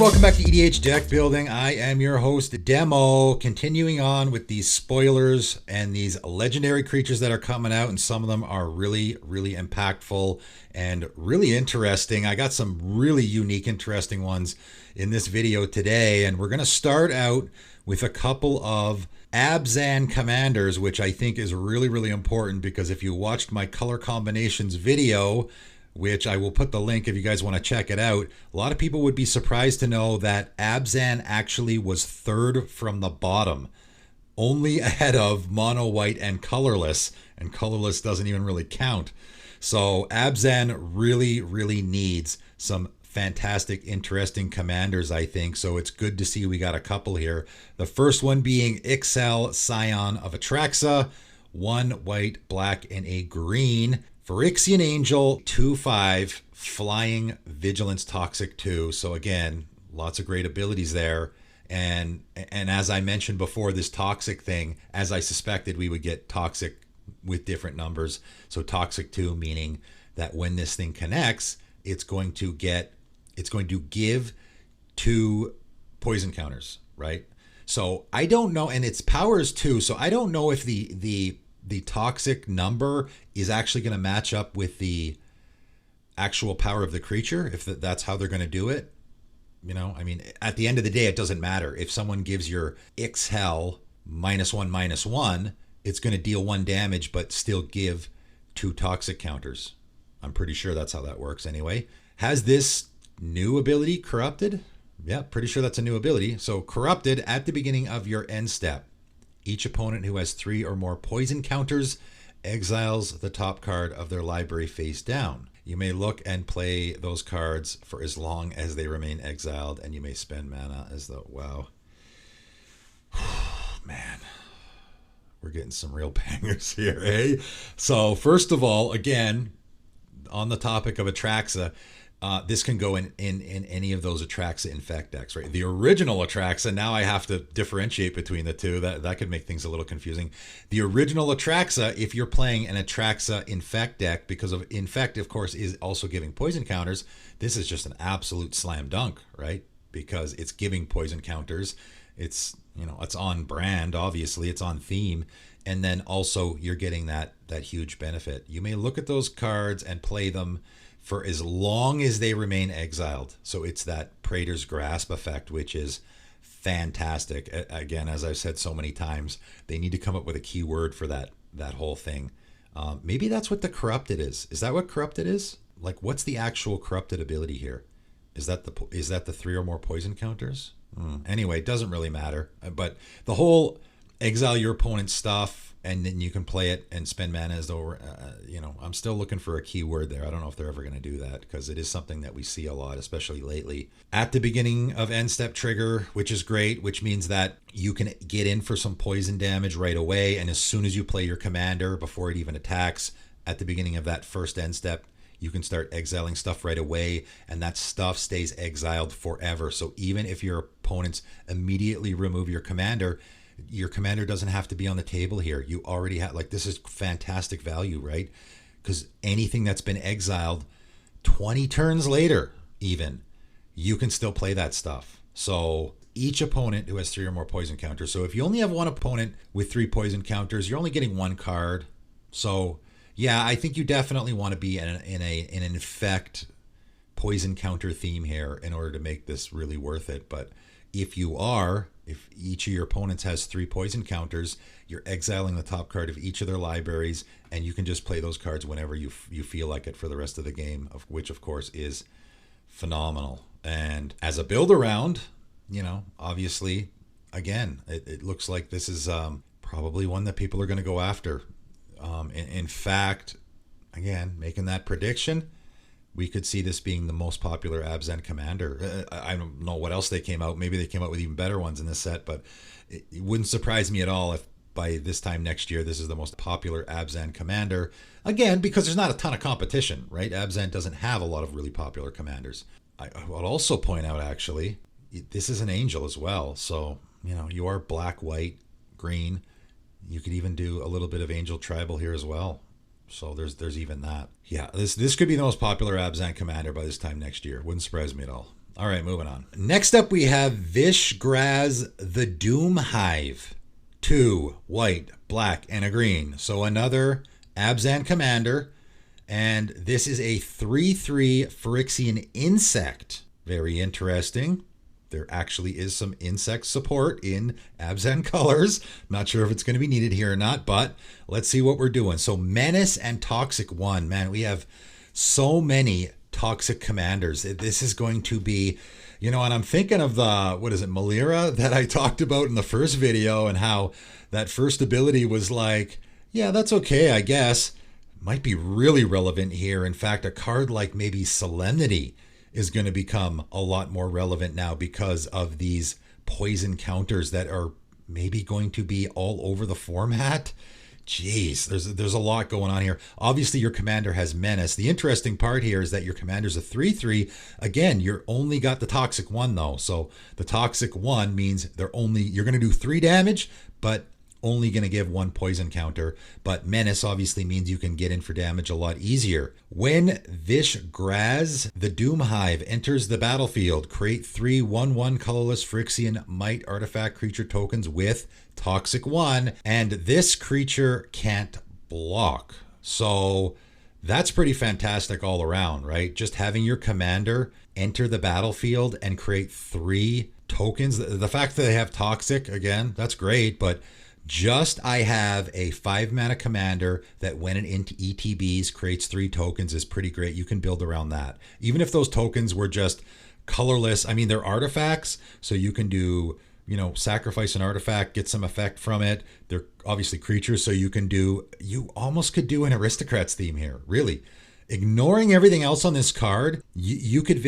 welcome back to EDH Deck Building. I am your host, Demo, continuing on with these spoilers and these legendary creatures that are coming out, and some of them are really, really impactful and really interesting. I got some really unique, interesting ones in this video today, and we're going to start out with a couple of Abzan commanders, which I think is really, really important, because if you watched my color combinations video, which I will put the link if you guys want to check it out, a lot of people would be surprised to know that Abzan actually was third from the bottom, only ahead of mono white and colorless doesn't even really count. So Abzan really, really needs some fantastic, interesting commanders, I think. So it's good to see we got a couple here. The first one being Ixhel, Scion of Atraxa, 1 white, black, and a green. Phyrexian Angel, 2/5, flying, vigilance, toxic 2. So again, lots of great abilities there. And as I mentioned before, this toxic thing, as I suspected, we would get toxic with different numbers. So toxic 2 meaning that when this thing connects, it's going to give 2 poison counters, right? So I don't know, and its powers too. So I don't know if the toxic number is actually going to match up with the actual power of the creature, if that's how they're going to do it. You know, I mean, at the end of the day, it doesn't matter. If someone gives your Ixhel -1/-1, it's going to deal 1 damage, but still give 2 toxic counters. I'm pretty sure that's how that works anyway. Has this new ability, Corrupted? Yeah, pretty sure that's a new ability. So Corrupted, at the beginning of your end step, each opponent who has 3 or more poison counters exiles the top card of their library face down. You may look and play those cards for as long as they remain exiled, and you may spend mana as though, wow. Man, we're getting some real bangers here, eh? So first of all, again, on the topic of Atraxa, this can go in any of those Atraxa Infect decks, right? The original Atraxa, now I have to differentiate between the two. That could make things a little confusing. The original Atraxa, if you're playing an Atraxa Infect deck, because of Infect, of course, is also giving poison counters, this is just an absolute slam dunk, right? Because it's giving poison counters. It's, you know, it's on brand, obviously, it's on theme. And then also you're getting that huge benefit. You may look at those cards and play them for as long as they remain exiled. So it's that Praetor's Grasp effect, which is fantastic. Again, as I've said so many times, they need to come up with a keyword for that whole thing. Maybe that's what the Corrupted is. Is that what Corrupted is? Like, what's the actual Corrupted ability here? Is that the 3 or more poison counters? Anyway, it doesn't really matter. But the whole exile your opponent's stuff, and then you can play it and spend mana as though, you know, I'm still looking for a keyword there. I don't know if they're ever going to do that, because it is something that we see a lot, especially lately. At the beginning of end step trigger, which is great, which means that you can get in for some poison damage right away. And as soon as you play your commander, before it even attacks, at the beginning of that first end step, you can start exiling stuff right away, and that stuff stays exiled forever. So even if your opponents immediately remove your commander doesn't have to be on the table here. You already have, like, this is fantastic value, right? Because anything that's been exiled 20 turns later, even, you can still play that stuff. So each opponent who has 3 or more poison counters. So if you only have one opponent with 3 poison counters, you're only getting 1 card. So yeah, I think you definitely want to be in an infect poison counter theme here in order to make this really worth it. But if each of your opponents has 3 poison counters, you're exiling the top card of each of their libraries, and you can just play those cards whenever you feel like it for the rest of the game, which of course is phenomenal. And as a build around, you know, obviously, again, it looks like this is probably one that people are going to go after. In fact, again, making that prediction, we could see this being the most popular Abzan commander. I don't know what else they came out. Maybe they came out with even better ones in this set, but it wouldn't surprise me at all if by this time next year, this is the most popular Abzan commander. Again, because there's not a ton of competition, right? Abzan doesn't have a lot of really popular commanders. I would also point out, actually, this is an angel as well. So, you know, you are black, white, green. You could even do a little bit of angel tribal here as well. So there's even that. Yeah, this could be the most popular Abzan commander by this time next year. Wouldn't surprise me at all. All right, moving on. Next up, we have Vish, Graz, the Doom Hive. 2 white, black, and a green. So another Abzan commander. And this is a 3/3 Phyrexian insect. Very interesting. There actually is some insect support in Abzan colors. Not sure if it's going to be needed here or not, but let's see what we're doing. So Menace and Toxic 1. Man, we have so many toxic commanders. This is going to be, and I'm thinking of the, Malira that I talked about in the first video, and how that first ability was like, yeah, that's okay, I guess. Might be really relevant here. In fact, a card like maybe Solemnity is going to become a lot more relevant now because of these poison counters that are maybe going to be all over the format. Jeez, there's a lot going on here. Obviously, your commander has Menace. The interesting part here is that your commander's a 3/3. Again, you're only got the Toxic 1 though. So the Toxic 1 means you're going to do 3 damage, but only going to give 1 poison counter. But Menace obviously means you can get in for damage a lot easier. When Vish, Graz, the Doom Hive enters the battlefield, create 3 1/1 colorless Phyrexian Might artifact creature tokens with Toxic 1, and this creature can't block. So that's pretty fantastic all around, right? Just having your commander enter the battlefield and create 3 tokens. The fact that they have Toxic, again, that's great, but I have a 5 mana commander that when it into ETBs creates 3 tokens is pretty great. You can build around that. Even if those tokens were just colorless, I mean, they're artifacts, so you can do, sacrifice an artifact, get some effect from it. They're obviously creatures, so you almost could do an Aristocrats theme here, really. Ignoring everything else on this card, you could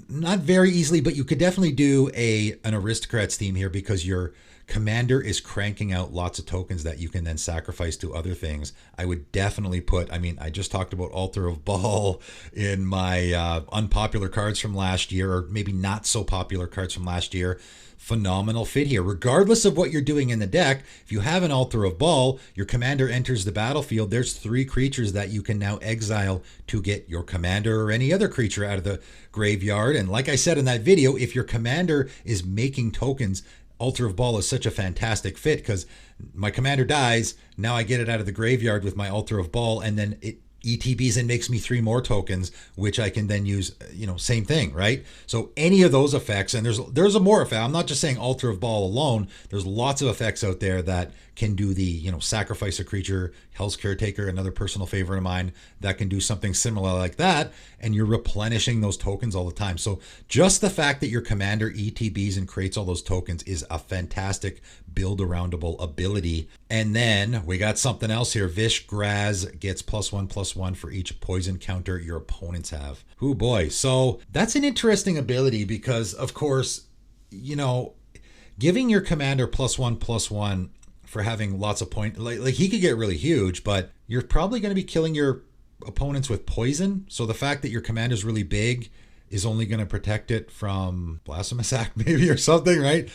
not very easily, but you could definitely do an Aristocrats theme here because your commander is cranking out lots of tokens that you can then sacrifice to other things. I would definitely I just talked about Altar of Baal in my unpopular cards from last year, or maybe not so popular cards from last year. Phenomenal fit here. Regardless of what you're doing in the deck, if you have an Altar of Baal, your commander enters the battlefield, there's 3 creatures that you can now exile to get your commander or any other creature out of the graveyard. And like I said in that video, if your commander is making tokens, Altar of Baal is such a fantastic fit because my commander dies, now I get it out of the graveyard with my Altar of Baal, and then it ETBs and makes me 3 more tokens, which I can then use, same thing, right? So any of those effects, and there's a more effect. I'm not just saying Altar of Baal alone. There's lots of effects out there that can do the, sacrifice a creature, Hell's Caretaker, another personal favorite of mine, that can do something similar like that, and you're replenishing those tokens all the time. So just the fact that your commander ETBs and creates all those tokens is a fantastic build-aroundable ability. And then we got something else here. Vish, Graz gets +1/+1 for each poison counter your opponents have. Oh boy. So that's an interesting ability because, of course, giving your commander +1/+1 for having lots of point, like he could get really huge, but you're probably going to be killing your opponents with poison. So the fact that your commander's really big is only going to protect it from Blasphemous Act maybe or something, right?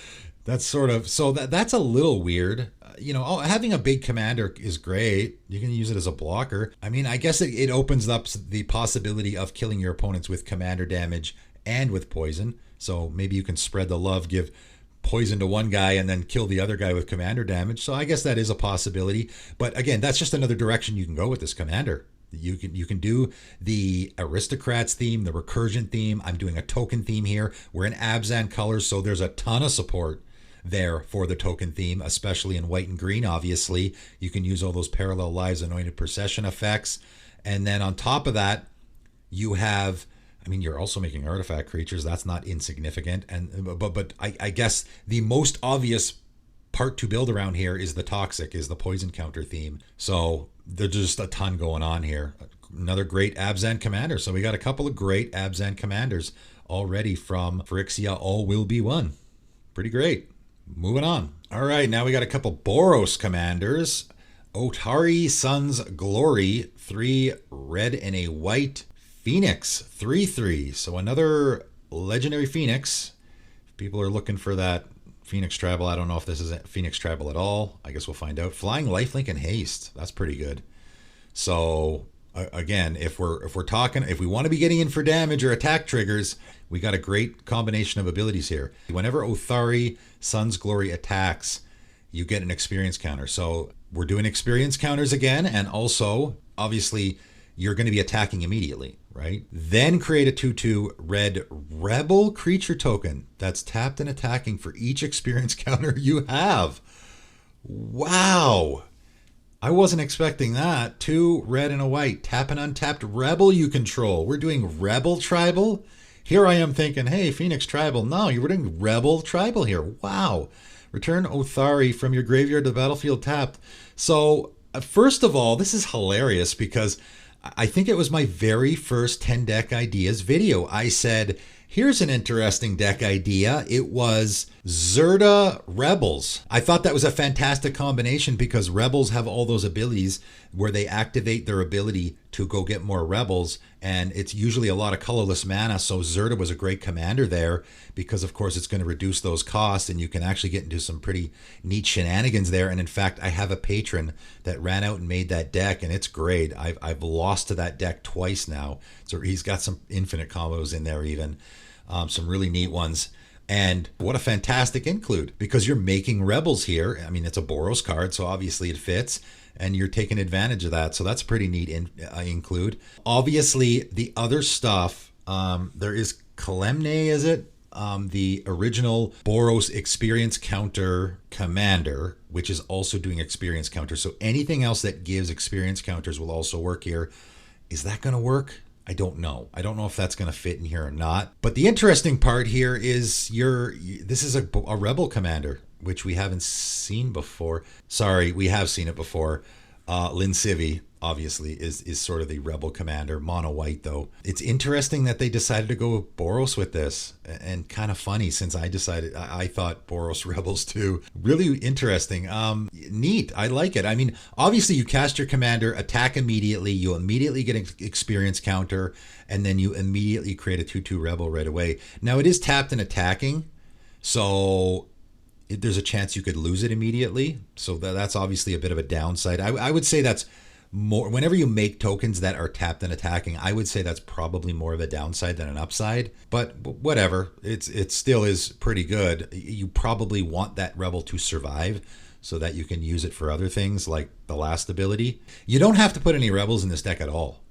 That's that's a little weird. Having a big commander is great. You can use it as a blocker. I mean, I guess it opens up the possibility of killing your opponents with commander damage and with poison. So maybe you can spread the love, give poison to one guy and then kill the other guy with commander damage. So I guess that is a possibility. But again, that's just another direction you can go with this commander. You can do the Aristocrats theme, the Recursion theme. I'm doing a token theme here. We're in Abzan colors, so there's a ton of support there for the token theme, especially in white and green. Obviously, you can use all those Parallel Lives, Anointed Procession effects. And then on top of that, you have, you're also making artifact creatures. That's not insignificant. But I guess the most obvious part to build around here is the Toxic, is the poison counter theme. So there's just a ton going on here. Another great Abzan commander. So we got a couple of great Abzan commanders already from Phyrexia. All will be one. Pretty great. Moving on. All right, now we got a couple Boros commanders. Othari, Sun's Glory, 3 red and a white. Phoenix, 3/3. So another legendary Phoenix. If people are looking for that Phoenix Travel, I don't know if this is Phoenix Travel at all. I guess we'll find out. Flying, Lifelink, and Haste. That's pretty good. So again, if we want to be getting in for damage or attack triggers, we got a great combination of abilities here. Whenever Othari Sun's Glory attacks, you get an experience counter. So we're doing experience counters again, and also obviously you're going to be attacking immediately, right? Then create a 2/2 red rebel creature token that's tapped and attacking for each experience counter you have. Wow. I wasn't expecting that. 2 red and a white. Tap an untapped rebel you control. We're doing rebel tribal. Here I am thinking, hey, Phoenix tribal. No, you were doing rebel tribal here. Wow. Return Othari from your graveyard to the battlefield tapped. So, first of all, this is hilarious because I think it was my very first 10 deck ideas video. I said, here's an interesting deck idea. It was Zerda Rebels. I thought that was a fantastic combination because Rebels have all those abilities where they activate their ability to go get more Rebels, and it's usually a lot of colorless mana, so Zerda was a great commander there because, of course, it's going to reduce those costs, and you can actually get into some pretty neat shenanigans there. And in fact, I have a patron that ran out and made that deck, and it's great. I've lost to that deck twice now, so he's got some infinite combos in there even. Some really neat ones. And what a fantastic include, because you're making Rebels here. I mean, it's a Boros card, so obviously it fits, and you're taking advantage of that. So that's a pretty neat include. Obviously, the other stuff, there is Kalemne, is it? The original Boros experience counter commander, which is also doing experience counter. So anything else that gives experience counters will also work here. Is that going to work? I don't know. I don't know if that's going to fit in here or not. But the interesting part here is this is a rebel commander, which we haven't seen before. Sorry, we have seen it before. Lin Civi, obviously, is sort of the rebel commander. Mono white, though. It's interesting that they decided to go Boros with this. And kind of funny since I thought Boros Rebels too. Really interesting. Neat. I like it. I mean, obviously you cast your commander, attack immediately. You immediately get an experience counter. And then you immediately create a 2/2 rebel right away. Now it is tapped and attacking. So there's a chance you could lose it immediately. So that's obviously a bit of a downside. I would say that's more, whenever you make tokens that are tapped and attacking, I would say that's probably more of a downside than an upside. But whatever, it still is pretty good. You probably want that rebel to survive so that you can use it for other things like the last ability. You don't have to put any rebels in this deck at all,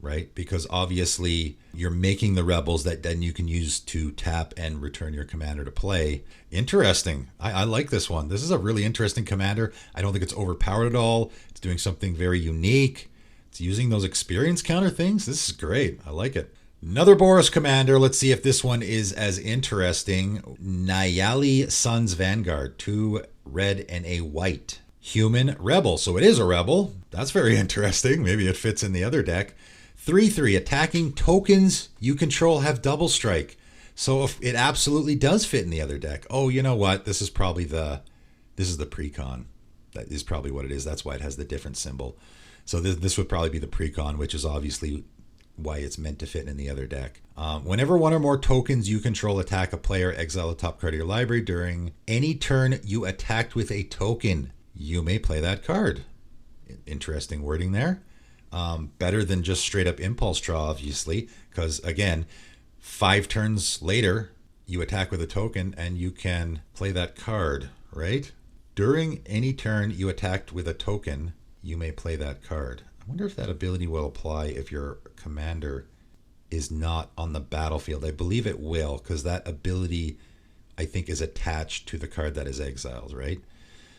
right? Because obviously you're making the rebels that then you can use to tap and return your commander to play. Interesting. I like this one. This is a really interesting commander. I don't think it's overpowered at all. It's doing something very unique. It's using those experience counter things. This is great. I like it. Another Boros commander. Let's see if this one is as interesting. Nayali Sun's Vanguard. 2 red and a white. Human rebel. So it is a rebel. That's very interesting. Maybe it fits in the other deck. 3/3 attacking tokens you control have double strike. So if it absolutely does fit in the other deck. Oh, you know what? This is the precon. That is probably what it is. That's why it has the different symbol. So this would probably be the precon, which is obviously why it's meant to fit in the other deck. Whenever one or more tokens you control attack a player, exile the top card of your library. During any turn you attacked with a token, you may play that card. Interesting wording there. Better than just straight up impulse draw, obviously, because again, 5 turns later, you attack with a token and you can play that card, right? During any turn you attacked with a token, you may play that card. I wonder if that ability will apply if your commander is not on the battlefield. I believe it will, because that ability, I think, is attached to the card that is exiled, right?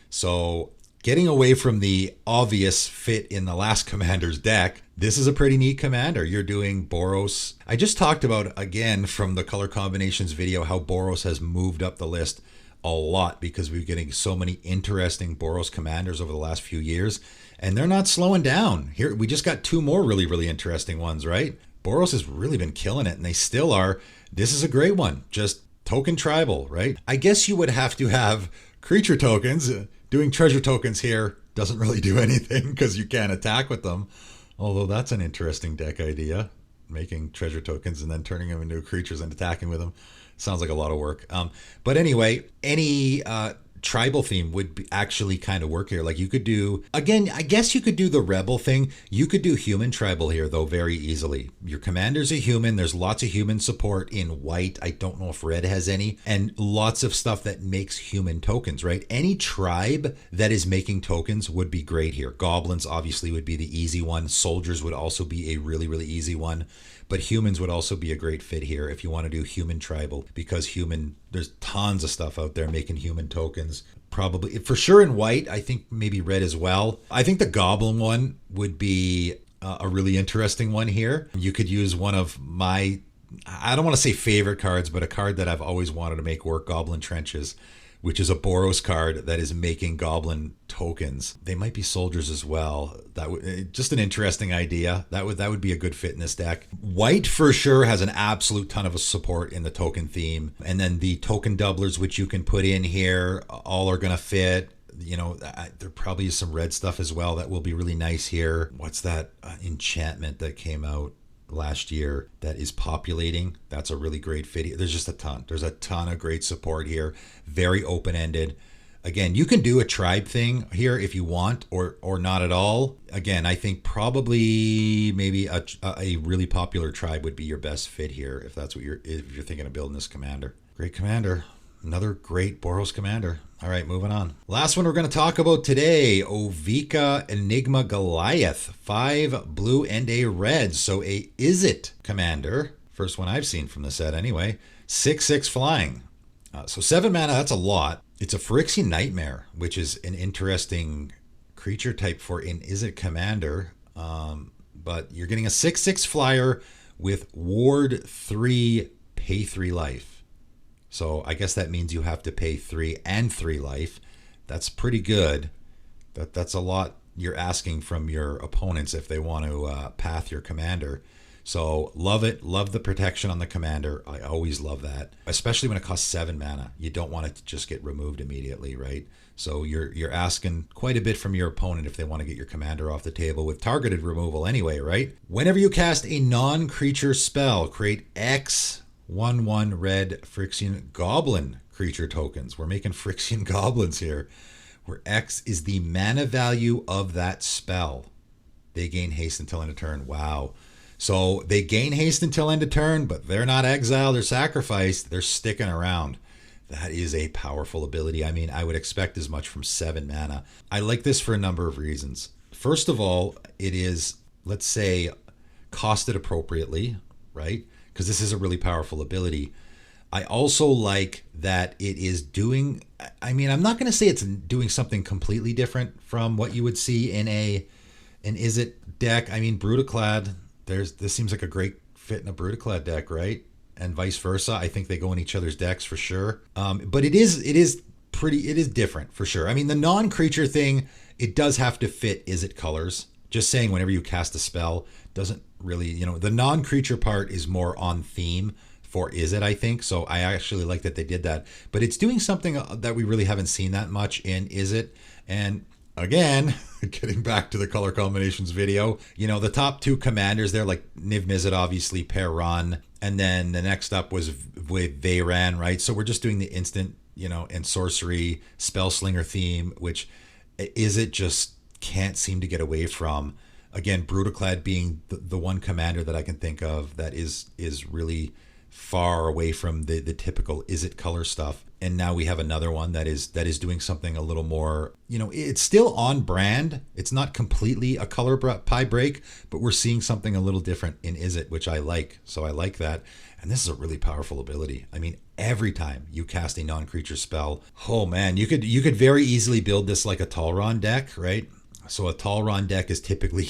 So getting away from the obvious fit in the last commander's deck, this is a pretty neat commander. You're doing Boros. I just talked about, again, from the color combinations video, how Boros has moved up the list a lot because we're getting so many interesting Boros commanders over the last few years, and they're not slowing down. Here, we just got 2 more really, really interesting ones, right? Boros has really been killing it, and they still are. This is a great one. Just token tribal, right? I guess you would have to have creature tokens. Doing treasure tokens here doesn't really do anything because you can't attack with them. Although that's an interesting deck idea. Making treasure tokens and then turning them into creatures and attacking with them. Sounds like a lot of work. But anyway, any tribal theme would actually kind of work here. Like you could do, again, I guess you could do the rebel thing. You could do human tribal here though very easily. Your commander's a human. There's lots of human support in white. I don't know if red has any, and lots of stuff that makes human tokens, right? Any tribe that is making tokens would be great here. Goblins obviously would be the easy one. Soldiers would also be a really, really easy one. But humans would also be a great fit here if you want to do human tribal, because there's tons of stuff out there making human tokens. Probably, for sure in white, I think maybe red as well. I think the goblin one would be a really interesting one here. You could use one of my, I don't want to say favorite cards, but a card that I've always wanted to make work, Goblin Trenches, which is a Boros card that is making goblin tokens. They might be soldiers as well. That would just an interesting idea. That would be a good fit in this deck. White for sure has an absolute ton of support in the token theme. And then the token doublers, which you can put in here, all are going to fit. You know, there probably is some red stuff as well that will be really nice here. What's that enchantment that came out last year that is populating? That's a really great fit. There's just a ton. There's a ton of great support here. Very open-ended. Again, you can do a tribe thing here if you want, or not at all. Again, I think probably maybe a really popular tribe would be your best fit here if that's what if you're thinking of building this commander. Great commander. Another great Boros commander. All right, moving on. Last one we're going to talk about today, Ovika Enigma Goliath. 5 blue and a red. So a Izzet commander. First one I've seen from the set anyway. 6/6 flying. So 7 mana, that's a lot. It's a Phyrexia Nightmare, which is an interesting creature type for an Izzet commander. But you're getting a 6/6 flyer with Ward 3, pay 3 life. So I guess that means you have to pay 3 and 3 life. That's pretty good. That's a lot you're asking from your opponents if they want to path your commander. So love it. Love the protection on the commander. I always love that, especially when it costs 7 mana. You don't want it to just get removed immediately, right? So you're asking quite a bit from your opponent if they want to get your commander off the table with targeted removal anyway, right? Whenever you cast a non-creature spell, create X 1/1 red Phyrexian Goblin creature tokens. We're making Phyrexian Goblins here, where X is the mana value of that spell. They gain haste until end of turn. Wow. So they gain haste until end of turn, but they're not exiled or sacrificed. They're sticking around. That is a powerful ability. I mean, I would expect as much from 7 mana. I like this for a number of reasons. First of all, it is, let's say, costed appropriately, right? Because this is a really powerful ability. I also like that it is doing, I mean, I'm not going to say it's doing something completely different from what you would see in an Izzet deck. I mean, Brutaclad, this seems like a great fit in a Brutaclad deck, right? And vice versa. I think they go in each other's decks for sure. But it is different for sure. I mean, the non-creature thing, it does have to fit Izzet colors. Just saying, whenever you cast a spell, doesn't really, the non-creature part is more on theme for Izzet, I think. So I actually like that they did that. But it's doing something that we really haven't seen that much in Izzet. And again, getting back to the color combinations video, the top 2 commanders there, like Niv Mizzet, obviously, Perron, and then the next up was with Veyran, right? So we're just doing the instant, and sorcery spell slinger theme, which Izzet just can't seem to get away from. Again, Brutaclad being the one commander that I can think of that is really far away from the typical Izzet color stuff. And now we have another one that is doing something a little more, it's still on brand. It's not completely a color pie break, but we're seeing something a little different in Izzet, which I like. So I like that. And this is a really powerful ability. I mean, every time you cast a non-creature spell, oh man, you could very easily build this like a Talron deck, right? So a Talron deck is typically,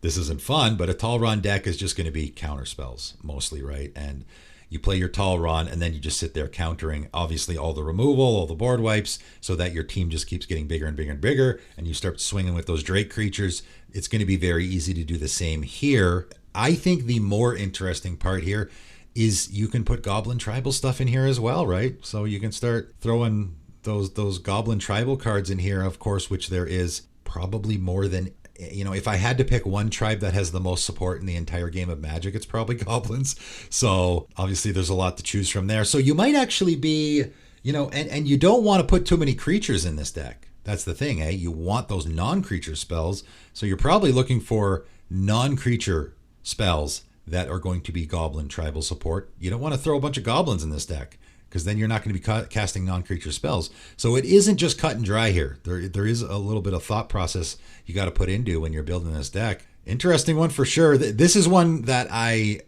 this isn't fun, but a Talron deck is just going to be counter spells mostly, right? And you play your Talron and then you just sit there countering, obviously, all the removal, all the board wipes, so that your team just keeps getting bigger and bigger and bigger, and you start swinging with those Drake creatures. It's going to be very easy to do the same here. I think the more interesting part here is you can put Goblin Tribal stuff in here as well, right? So you can start throwing those Goblin Tribal cards in here, of course, which there is probably more than, if I had to pick one tribe that has the most support in the entire game of Magic, it's probably Goblins. So obviously there's a lot to choose from there. So you might actually be And you don't want to put too many creatures in this deck. That's the thing, eh? You want those non-creature spells. So you're probably looking for non-creature spells that are going to be goblin tribal support. You don't want to throw a bunch of goblins in this deck, because then you're not going to be casting non-creature spells. So it isn't just cut and dry here. There is a little bit of thought process you got to put into when you're building this deck. Interesting one for sure. This is one that I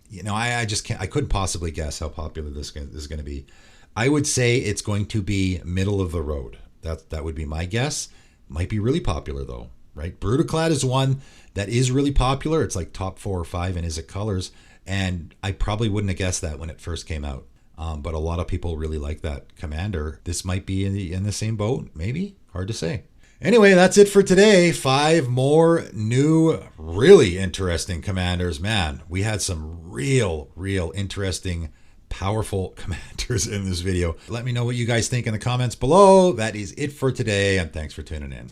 just can't. I couldn't possibly guess how popular this is going to be. I would say it's going to be middle of the road. That would be my guess. Might be really popular though, right? Brutaclad is one that is really popular. It's like top 4 or 5 in Izzet colors, and I probably wouldn't have guessed that when it first came out. But a lot of people really like that commander. This might be in the same boat, maybe. Hard to say. Anyway, that's it for today. 5 more new, really interesting commanders. Man, we had some real interesting, powerful commanders in this video. Let me know what you guys think in the comments below. That is it for today, and thanks for tuning in.